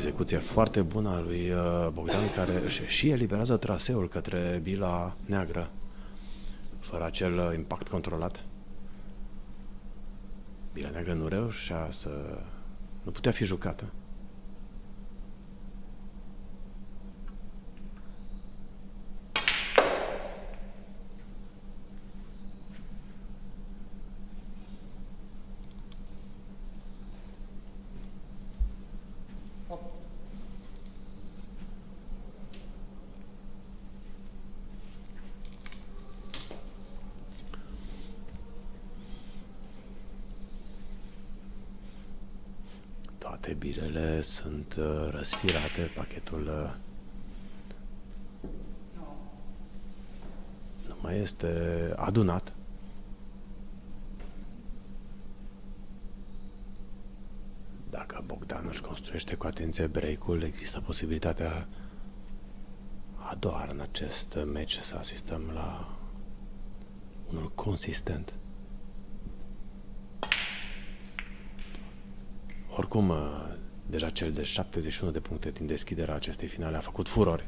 execuție foarte bună a lui Bogdan, care și eliberează traseul către bila neagră, fără acel impact controlat. Bila neagră nu reușea să... nu putea fi jucată. Toate bilele sunt răsfirate, pachetul nu mai este adunat. Dacă Bogdan își construiește cu atenție break-ul, există posibilitatea a doua oară în acest meci să asistăm la unul consistent. Oricum, deja cel de 71 de puncte din deschiderea acestei finale a făcut furori.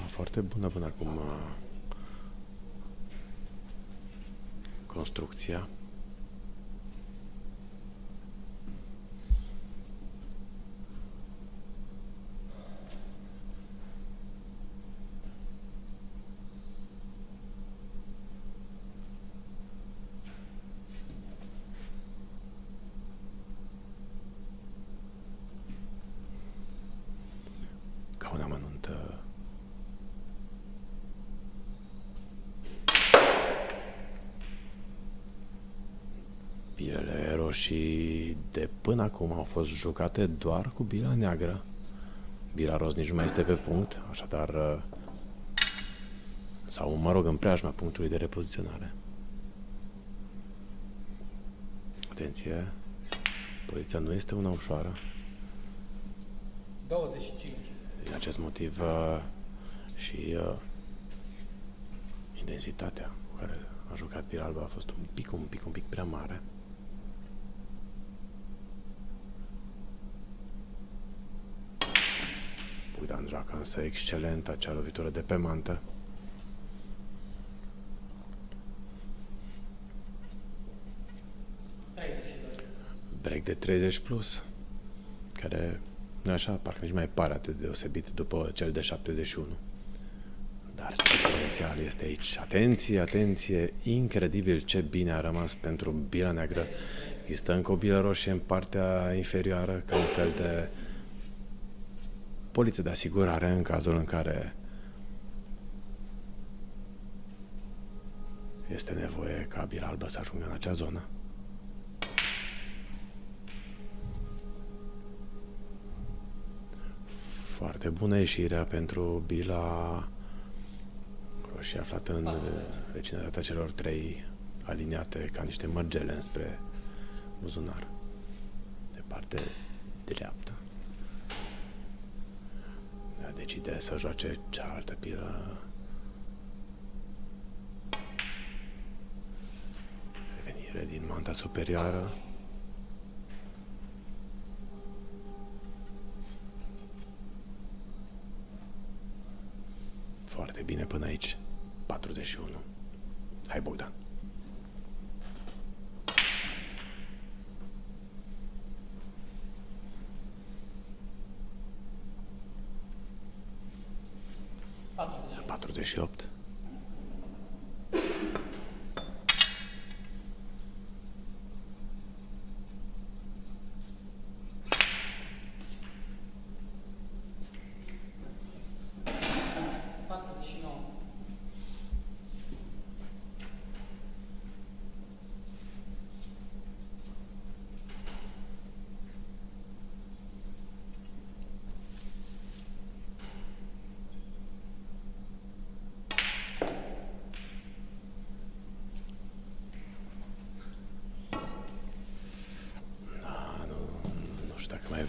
Foarte bună până acum construcția. Ca un amănunt bilele roșii de până acum au fost jucate doar cu bila neagră. Bila roz nici nu mai este pe punct, așadar, sau mă rog, în preajma punctului de repoziționare. Atenție, poziția nu este una ușoară. 25. Din acest motiv și intensitatea cu care a jucat bila albă a fost un pic prea mare. Bogdan joacă însă excelent acea lovitură de pe mantă. Break de 30 plus, care nu așa, parcă nici mai pare atât de deosebit după cel de 71. Dar ce potențial este aici. Atenție, atenție, incredibil ce bine a rămas pentru bila neagră. Există încă o bilă roșie în partea inferioară, ca un fel de poliță de asigurare în cazul în care este nevoie ca bila albă să ajungă în acea zonă. Foarte bună ieșirea pentru bila roșie aflată în vecinătatea celor trei aliniate ca niște mărgele înspre buzunar. De parte dreaptă. Decide să joace cealaltă bilă. Revenire din manta superioară. Foarte bine până aici. 41. Hai, Bogdan. La 48.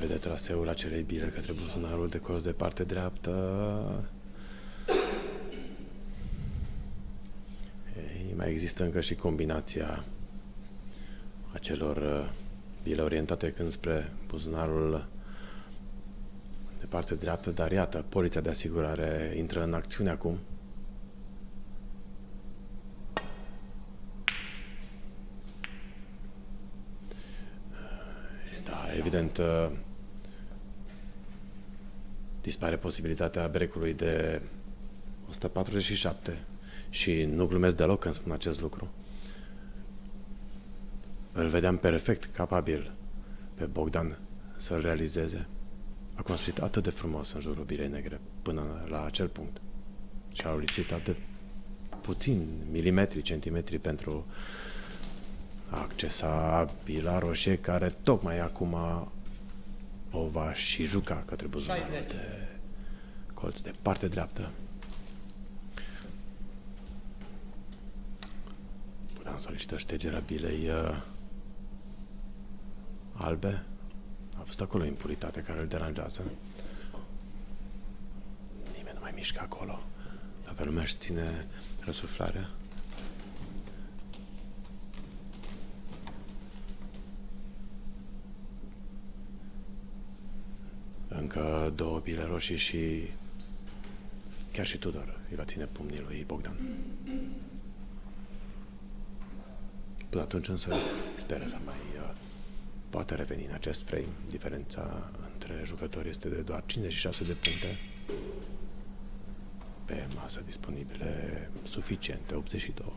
vede traseul acelei bile către buzunarul de colț de parte dreaptă. Ei, mai există încă și combinația acelor bile orientate când spre buzunarul de parte dreaptă, dar iată, polița de asigurare intră în acțiune acum. Da, evident, dispare posibilitatea break-ului de 147 și nu glumesc deloc când spun acest lucru. Îl vedeam perfect capabil pe Bogdan să-l realizeze. A construit atât de frumos în jurul bilei negre până la acel punct și au lipsit atât puțin milimetri, centimetri pentru a accesa bila roșie care tocmai acum o va și juca către buzunarul de colț de parte dreaptă. Puteam solicită ștergerea bilei albe. A fost acolo impuritate care îl deranjează. Nimeni nu mai mișcă acolo. Toată lumea își ține răsuflarea. Încă două bile roșii și chiar și Tudor îi va ține pumnii lui Bogdan. Până atunci însă speră să mai poate reveni în acest frame. Diferența între jucători este de doar 56 de puncte. Pe masă disponibile suficiente, 82.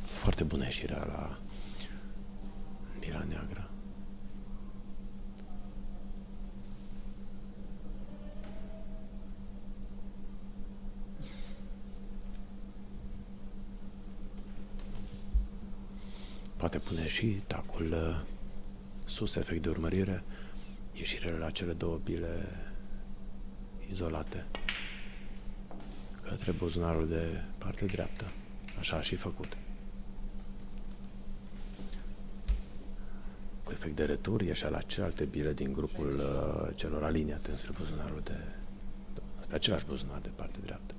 Foarte bună ieșirea la bila neagră. Poate pune și tacul sus, efect de urmărire, ieșirea la cele două bile izolate către buzunarul de parte dreaptă. Așa a și făcut. Cu efect de retur, ieșea la celelalte bile din grupul celor aliniate înspre buzunarul spre același buzunar de parte dreaptă.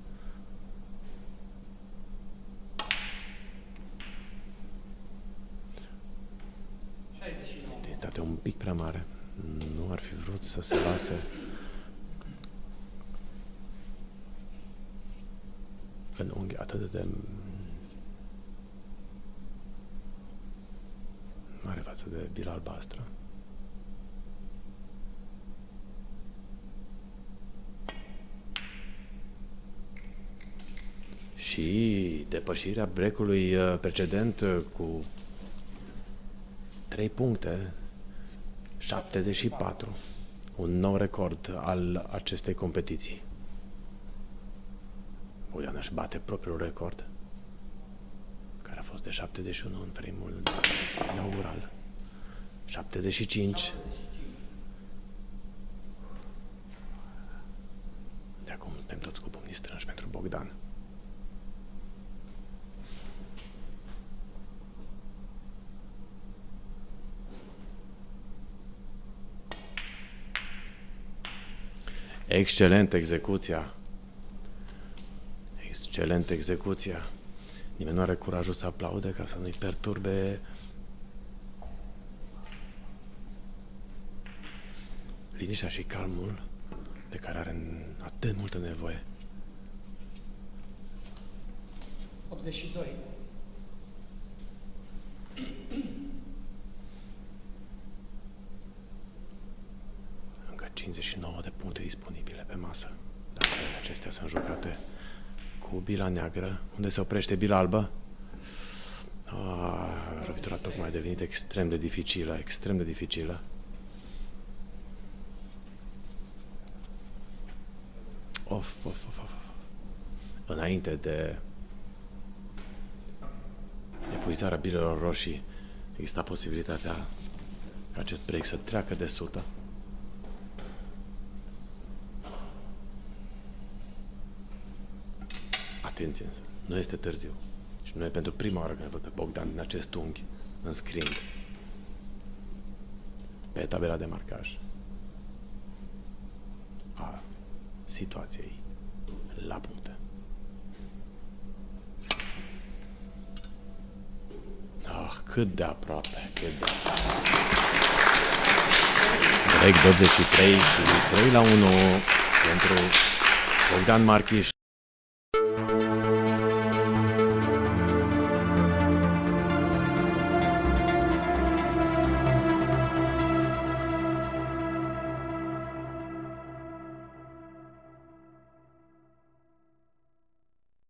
Intensitatea un pic prea mare. Nu ar fi vrut să se lase în unghi atât de mare față de bila albastră. Și depășirea break-ului precedent cu 3 puncte, 74. Un nou record al acestei competiții. Bogdan își bate propriul record, care a fost de 71 în frame-ul inaugural. 75. De acum suntem toți cu pumnii strânși pentru Bogdan. Excelent execuția. Excelent execuția. Nimeni nu are curajul să aplaude ca să nu-i perturbe liniștea și calmul de care are atât multă nevoie. 82. Încă 59 de puncte disponibile pe masă. Dacă acestea sunt jucate cu bila neagră, unde se oprește bila albă, răvitura tocmai a devenit extrem de dificilă, extrem de dificilă. Of. Înainte de epuizarea bilelor roșii, exista posibilitatea ca acest break să treacă de 100. Atenție însă, nu este târziu. Și nu e pentru prima oară când văd pe Bogdan din acest unghi, înscriind pe tabela de marcaj a situației la puncte. Ah, cât de aproape, cât de aproape. Break 23 și 3-1 pentru Bogdan Marchiș.